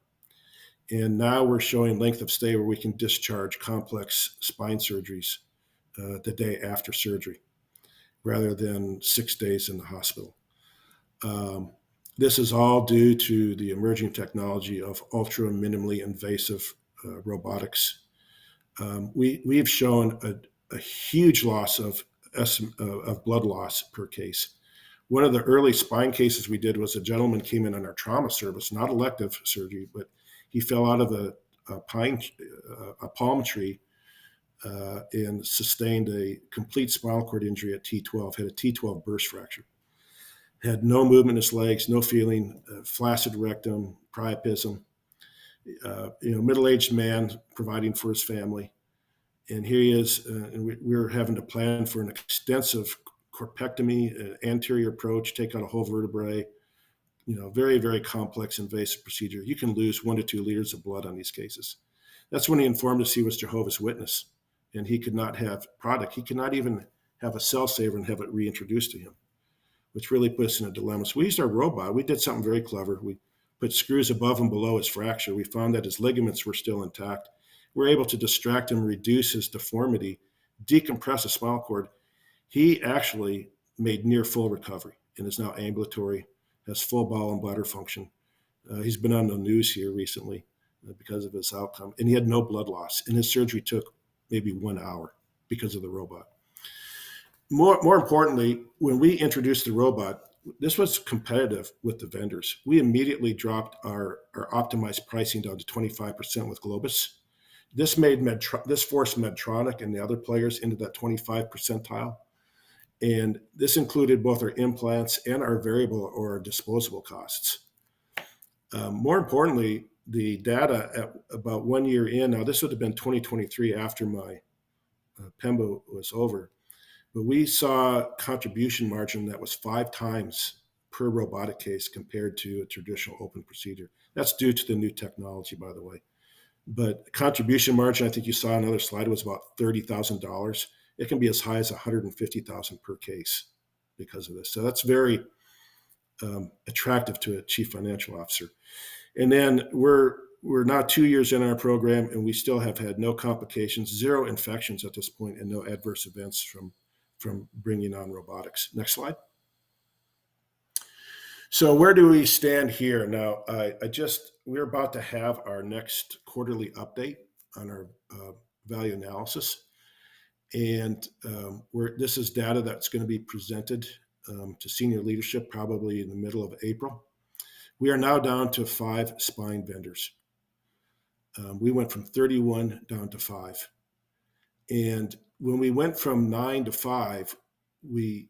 And now we're showing length of stay where we can discharge complex spine surgeries the day after surgery, rather than 6 days in the hospital. This is all due to the emerging technology of ultra minimally invasive robotics. We've shown a huge loss of blood loss per case. One of the early spine cases we did was a gentleman came in on our trauma service, not elective surgery, but he fell out of a palm tree and sustained a complete spinal cord injury at T12, had a T12 burst fracture. Had no movement in his legs, no feeling, flaccid rectum, priapism, middle-aged man providing for his family. And here he is, and we're having to plan for an extensive corpectomy, an anterior approach, take out a whole vertebrae, very, very complex invasive procedure. You can lose 1 to 2 liters of blood on these cases. That's when he informed us he was Jehovah's Witness, and he could not have product. He could not even have a cell saver and have it reintroduced to him, which really put us in a dilemma. So we used our robot. We did something very clever. We put screws above and below his fracture. We found that his ligaments were still intact. We were able to distract him, reduce his deformity, decompress the spinal cord. He actually made near full recovery and is now ambulatory, has full bowel and bladder function. He's been on the news here recently because of his outcome, and he had no blood loss. And his surgery took maybe 1 hour. because of the robot. More importantly, when we introduced the robot, this was competitive with the vendors. We immediately dropped our optimized pricing down to 25% with Globus. This forced Medtronic and the other players into that 25 percentile. And this included both our implants and our variable or disposable costs. More importantly, the data at about 1 year in, now this would have been 2023 after my PEMBA was over, but we saw contribution margin that was 5 times per robotic case compared to a traditional open procedure. That's due to the new technology, by the way. But contribution margin, I think you saw another slide, was about $30,000. It can be as high as $150,000 per case because of this. So that's very attractive to a chief financial officer. And then we're now 2 years in our program, and we still have had no complications, 0 infections at this point, and no adverse events from bringing on robotics. Next slide. So where do we stand here now? We're about to have our next quarterly update on our value analysis, and this is data that's going to be presented to senior leadership probably in the middle of April. We are now down to 5 spine vendors. We went from 31 down to 5, and when we went from 9 to 5, we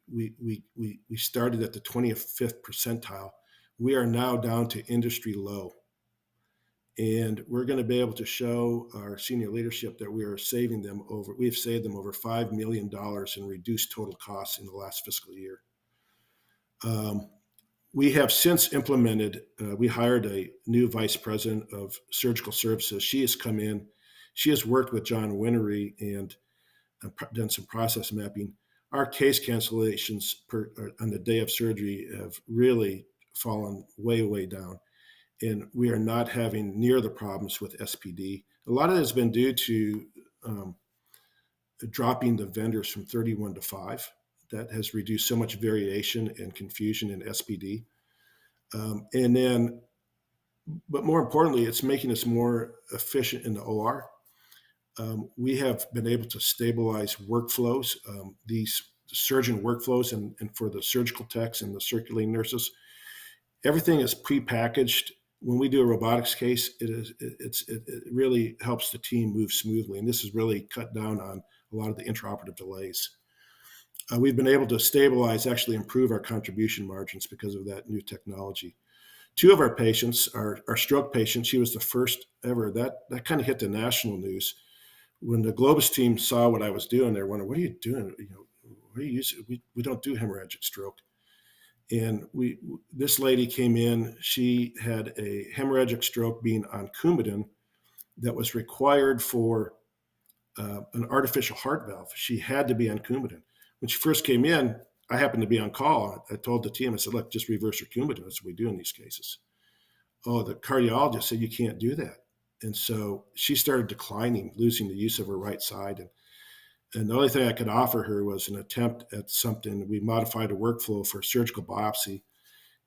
started at the 25th percentile. We are now down to industry low. And we're going to be able to show our senior leadership that we have saved them over $5 million in reduced total costs in the last fiscal year. We have since implemented, we hired a new vice president of surgical services. She has come in, she has worked with John Winery and done some process mapping. Our case cancellations on the day of surgery have really fallen way, way down. And we are not having near the problems with SPD. A lot of it has been due to dropping the vendors from 31 to 5. That has reduced so much variation and confusion in SPD. But more importantly, it's making us more efficient in the OR. We have been able to stabilize workflows, these surgeon workflows, and for the surgical techs and the circulating nurses. Everything is prepackaged. When we do a robotics case, it really helps the team move smoothly, and this has really cut down on a lot of the intraoperative delays. We've been able to stabilize, actually improve our contribution margins because of that new technology. 2 of our patients, our stroke patient, she was the first ever. That kind of hit the national news. When the Globus team saw what I was doing, they wondered, "What are you doing? What are you using? We don't do hemorrhagic stroke." And this lady came in. She had a hemorrhagic stroke being on Coumadin that was required for an artificial heart valve. She had to be on Coumadin. When she first came in, I happened to be on call. I told the team, I said, "Look, just reverse her Coumadin." That's what we do in these cases. Oh, the cardiologist said, "You can't do that." And so she started declining, losing the use of her right side. And the only thing I could offer her was an attempt at something. We modified a workflow for surgical biopsy,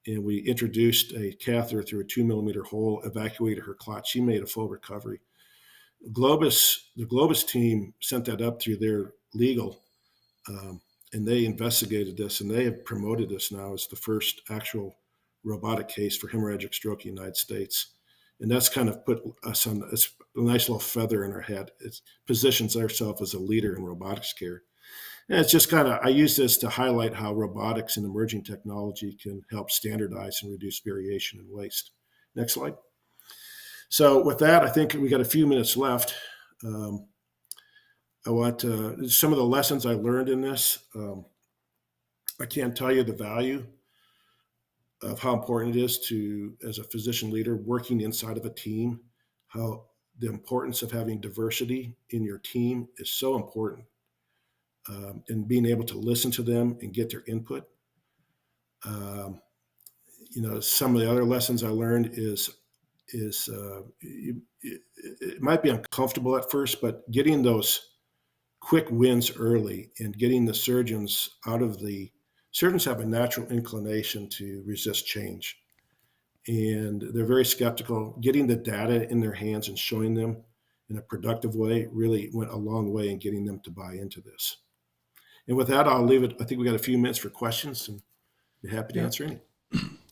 and we introduced a catheter through a 2-millimeter hole, evacuated her clot. She made a full recovery. The Globus team sent that up through their legal, and they investigated this, and they have promoted this now as the first actual robotic case for hemorrhagic stroke in the United States. And that's kind of put us on a nice little feather in our head. It positions ourselves as a leader in robotics care. And it's just I use this to highlight how robotics and emerging technology can help standardize and reduce variation and waste. Next slide. So with that, I think we got a few minutes left. I want some of the lessons I learned in this. I can't tell you the value of how important it is to, as a physician leader, working inside of a team, how the importance of having diversity in your team is so important, and being able to listen to them and get their input. Some of the other lessons I learned is it might be uncomfortable at first, but getting those quick wins early and getting the surgeons surgeons have a natural inclination to resist change, and they're very skeptical. Getting the data in their hands and showing them in a productive way really went a long way in getting them to buy into this. And with that, I'll leave it. I think we got a few minutes for questions, and be happy to Yeah. answer any.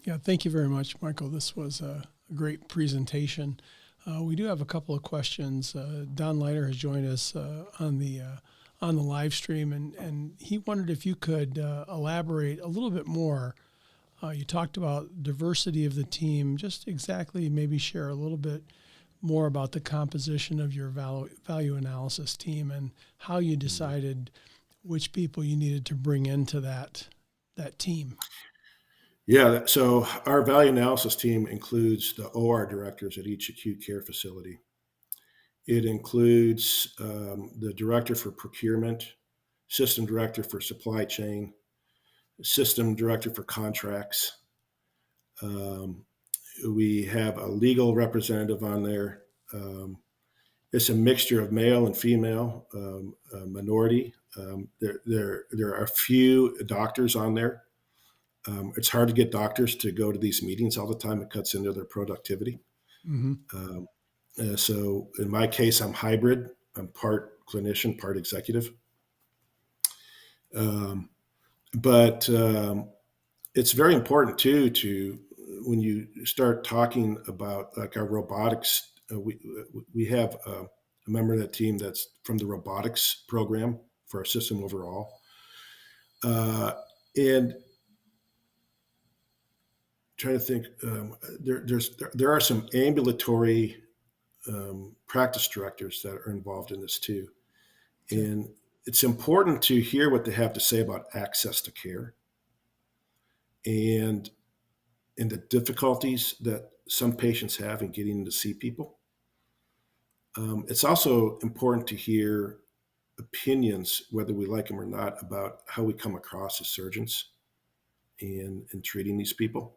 Yeah, thank you very much, Michael. This was a great presentation. We do have a couple of questions. Don Leiter has joined us on the live stream, and he wondered if you could elaborate a little bit more. You talked about diversity of the team. Just exactly, maybe share a little bit more about the composition of your value analysis team and how you decided which people you needed to bring into that team. Yeah, so our value analysis team includes the OR directors at each acute care facility. It includes the director for procurement, system director for supply chain, system director for contracts. We have a legal representative on there. It's a mixture of male and female, minority. There are a few doctors on there. It's hard to get doctors to go to these meetings all the time. It cuts into their productivity. Mm-hmm. So in my case, I'm hybrid. I'm part clinician, part executive. But it's very important too to when you start talking about like our robotics. We have a member of that team that's from the robotics program for our system overall, and trying to think. There are some ambulatory practice directors that are involved in this too, and it's important to hear what they have to say about access to care and the difficulties that some patients have in getting to see people. It's also important to hear opinions, whether we like them or not, about how we come across as surgeons in treating these people.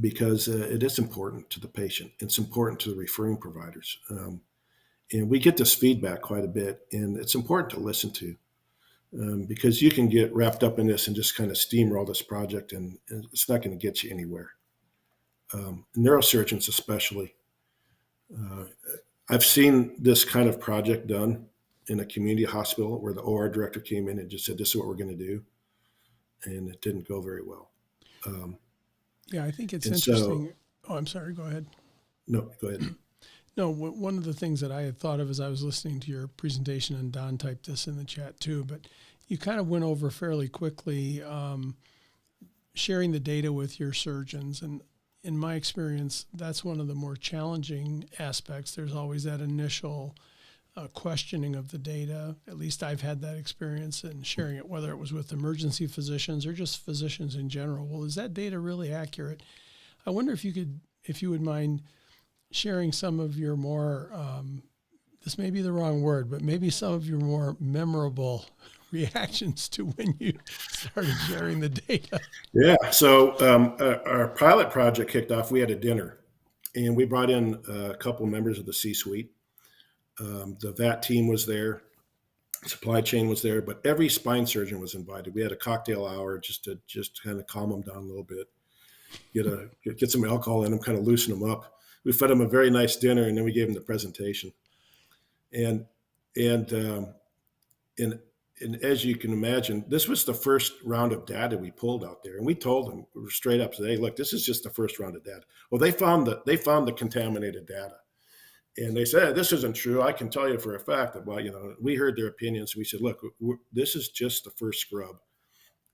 Because it is important to the patient. It's important to the referring providers. And we get this feedback quite a bit, and it's important to listen to because you can get wrapped up in this and just kind of steamroll this project, and it's not going to get you anywhere. Neurosurgeons especially. I've seen this kind of project done in a community hospital where the OR director came in and just said, this is what we're going to do. And it didn't go very well. Yeah, I think it's interesting. I'm sorry, go ahead. No, go ahead. No, one of the things that I had thought of as I was listening to your presentation, and Don typed this in the chat too, but you kind of went over fairly quickly sharing the data with your surgeons. And in my experience, that's one of the more challenging aspects. There's always that initial questioning of the data. At least I've had that experience in sharing it, whether it was with emergency physicians or just physicians in general. Well, is that data really accurate? I wonder if you would mind sharing some of your more, this may be the wrong word, but maybe some of your more memorable reactions to when you started sharing the data. Yeah. So our pilot project kicked off. We had a dinner, and we brought in a couple members of the C-suite. The VAT team was there, supply chain was there, but every spine surgeon was invited. We had a cocktail hour just to kind of calm them down a little bit, get some alcohol in them, kind of loosen them up. We fed them a very nice dinner, and then we gave them the presentation. And as you can imagine, this was the first round of data we pulled out there, and we told them straight up, "Hey, look, this is just the first round of data." Well, they found the contaminated data, and they said, "This isn't true. I can tell you for a fact that." Well, we heard their opinions. We said, "Look, this is just the first scrub.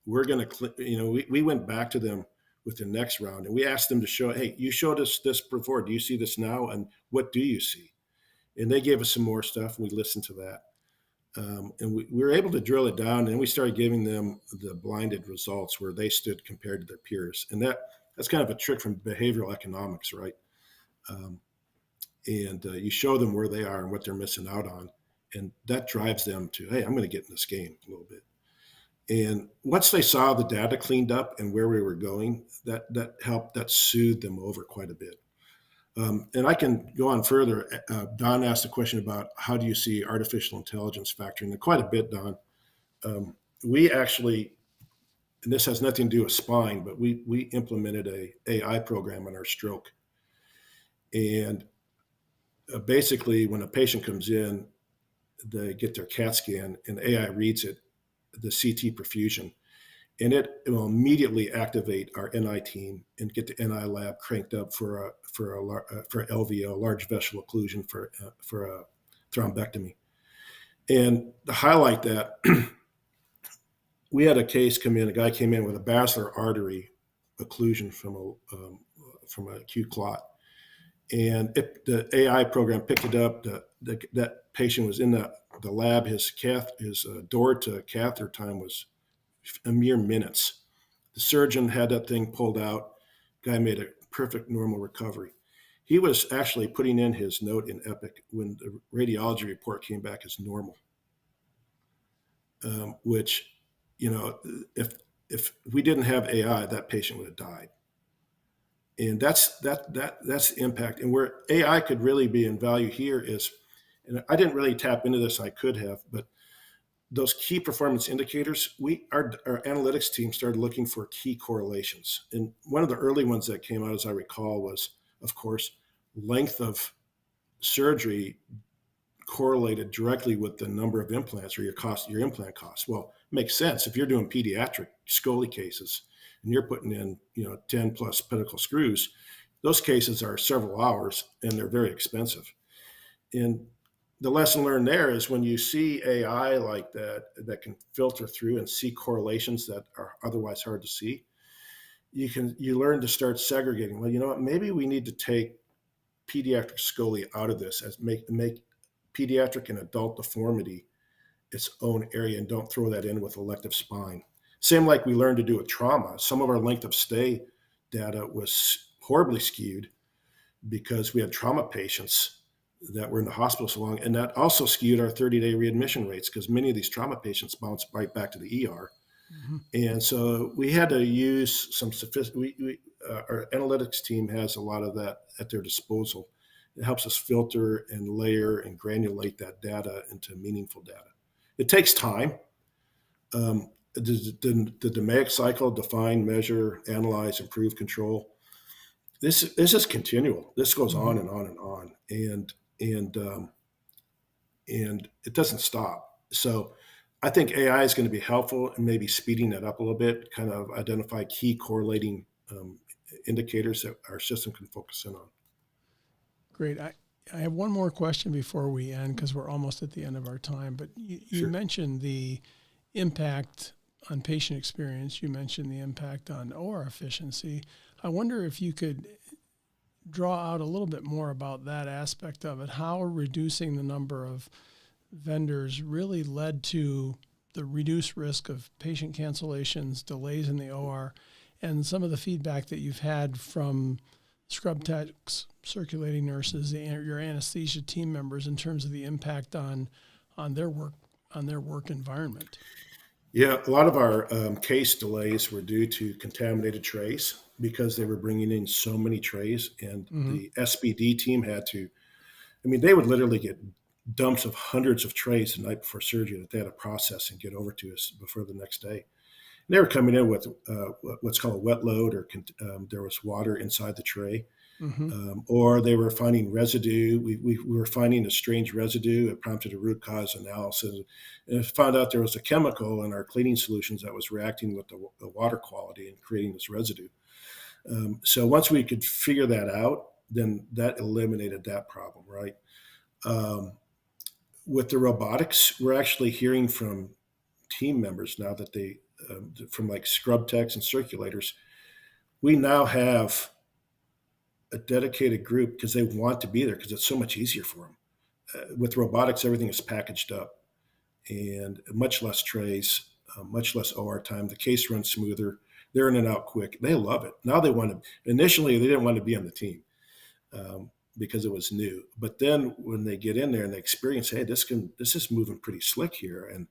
We're going to, we went back to them with the next round, and we asked them to show, hey, you showed us this before. Do you see this now? And what do you see?" And they gave us some more stuff. And we listened to that. And we were able to drill it down, and we started giving them the blinded results where they stood compared to their peers. And that's kind of a trick from behavioral economics, right? You show them where they are and what they're missing out on. And that drives them to, hey, I'm going to get in this game a little bit. And once they saw the data cleaned up and where we were going, that helped, that soothed them over quite a bit. And I can go on further. Don asked a question about how do you see artificial intelligence factoring in quite a bit, Don. We actually, and this has nothing to do with spine, but we implemented a AI program on our stroke. And basically, when a patient comes in, they get their CAT scan and AI reads it, the CT perfusion, and it will immediately activate our NI team and get the NI lab cranked up for LVO, large vessel occlusion, for a thrombectomy. And to highlight that, we had a case come in. A guy came in with a basilar artery occlusion from an acute clot, and the AI program picked it up. That patient was in the lab. His door to catheter time was a mere minutes. The surgeon had that thing pulled out. Guy made a perfect normal recovery. He was actually putting in his note in Epic when the radiology report came back as normal, which, if we didn't have AI, that patient would have died. And that's the impact. And where AI could really be in value here is, and I didn't really tap into this, I could have, but those key performance indicators, our analytics team started looking for key correlations. And one of the early ones that came out, as I recall, was, of course, length of surgery correlated directly with the number of implants or your implant costs. Well, it makes sense. If you're doing pediatric scoli cases and you're putting in, 10 plus pedicle screws, those cases are several hours and they're very expensive. And the lesson learned there is when you see AI like that can filter through and see correlations that are otherwise hard to see, you learn to start segregating. Well, you know what? Maybe we need to take pediatric scoli out of this, as make pediatric and adult deformity its own area, and don't throw that in with elective spine. Same like we learned to do with trauma. Some of our length of stay data was horribly skewed because we had trauma patients that were in the hospital so long, and that also skewed our 30-day readmission rates because many of these trauma patients bounce right back to the ER. Mm-hmm. And so we had to use some our analytics team has a lot of that at their disposal. It helps us filter and layer and granulate that data into meaningful data. It takes time. The DMAIC cycle: define, measure, analyze, improve, control. This is continual. This goes on and on and on, and it doesn't stop. So I think AI is going to be helpful in maybe speeding that up a little bit, kind of identify key correlating indicators that our system can focus in on. Great. I have one more question before we end because we're almost at the end of our time. But you mentioned the impact on patient experience. You mentioned the impact on OR efficiency. I wonder if you could draw out a little bit more about that aspect of it, how reducing the number of vendors really led to the reduced risk of patient cancellations, delays in the OR, and some of the feedback that you've had from scrub techs, circulating nurses, and your anesthesia team members in terms of the impact on their work environment. Yeah, a lot of our case delays were due to contaminated trays because they were bringing in so many trays, and the SBD team had to, they would literally get dumps of hundreds of trays the night before surgery that they had to process and get over to us before the next day. And they were coming in with what's called a wet load, or there was water inside the tray. Or they were finding residue. We were finding a strange residue. It prompted a root cause analysis, and found out there was a chemical in our cleaning solutions that was reacting with the water quality and creating this residue. So once we could figure that out, then that eliminated that problem, right? With the robotics, we're actually hearing from team members now that from like scrub techs and circulators, we now have a dedicated group because they want to be there because it's so much easier for them. With robotics, everything is packaged up and much less trays, much less OR time. The case runs smoother. They're in and out quick. They love it. Now they want to. Initially, they didn't want to be on the team because it was new. But then when they get in there and they experience, hey, this is moving pretty slick here, and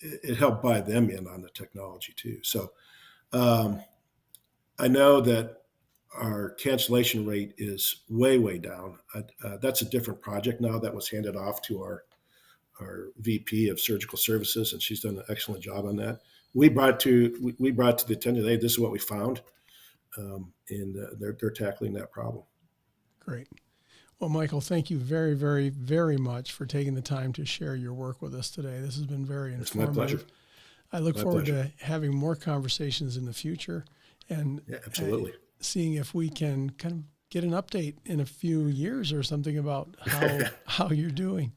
it helped buy them in on the technology too. So. I know that our cancellation rate is way, way down. That's a different project now that was handed off to our VP of Surgical Services, and she's done an excellent job on that. We brought to the attention, hey, this is what we found, and they're tackling that problem. Great. Well, Michael, thank you very, very, very much for taking the time to share your work with us today. This has been very informative. It's my pleasure. I look forward to having more conversations in the future and absolutely. Seeing if we can kind of get an update in a few years or something about how you're doing.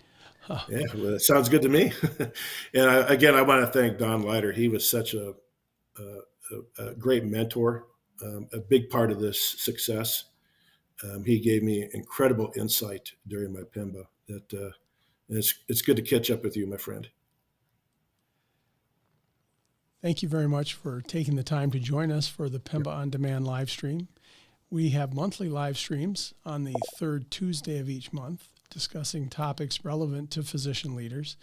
Yeah, well, that sounds good to me. And I want to thank Don Leiter. He was such a great mentor, a big part of this success. He gave me incredible insight during my PEMBA. That it's good to catch up with you, my friend. Thank you very much for taking the time to join us for the PEMBA On Demand live stream. We have monthly live streams on the third Tuesday of each month, discussing topics relevant to physician leaders.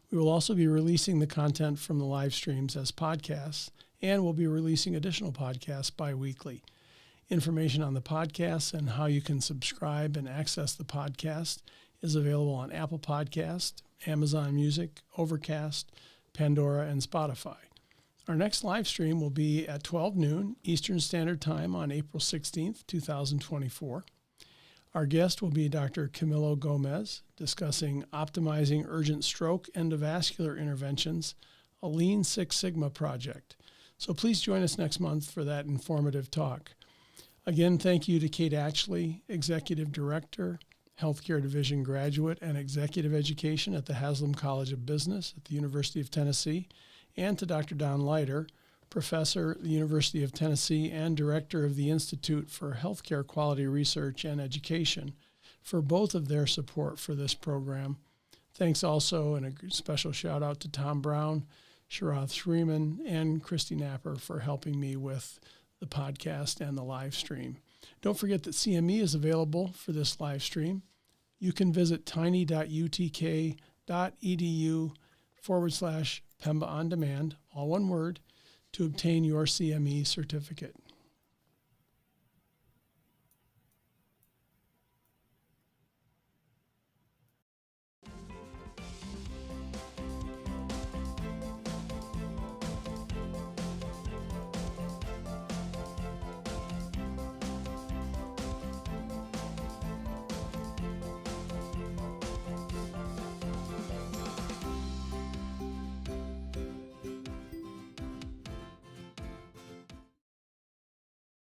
We will also be releasing the content from the live streams as podcasts, and we'll be releasing additional podcasts bi-weekly. Information on the podcasts and how you can subscribe and access the podcast is available on Apple Podcast, Amazon Music, Overcast, Pandora, and Spotify. Our next live stream will be at 12 noon Eastern Standard Time on April 16th, 2024. Our guest will be Dr. Camilo Gomez, discussing optimizing urgent stroke endovascular interventions, a Lean Six Sigma project. So please join us next month for that informative talk. Again, thank you to Kate Atchley, Executive Director, Healthcare Division graduate and Executive Education at the Haslam College of Business at the University of Tennessee, and to Dr. Don Leiter, Professor at the University of Tennessee and Director of the Institute for Healthcare Quality Research and Education, for both of their support for this program. Thanks also, and a special shout out to Tom Brown, Sharath Shreeman, and Christy Napper for helping me with the podcast and the live stream. Don't forget that CME is available for this live stream. You can visit tiny.utk.edu/PEMBA on demand, all one word, to obtain your CME certificate.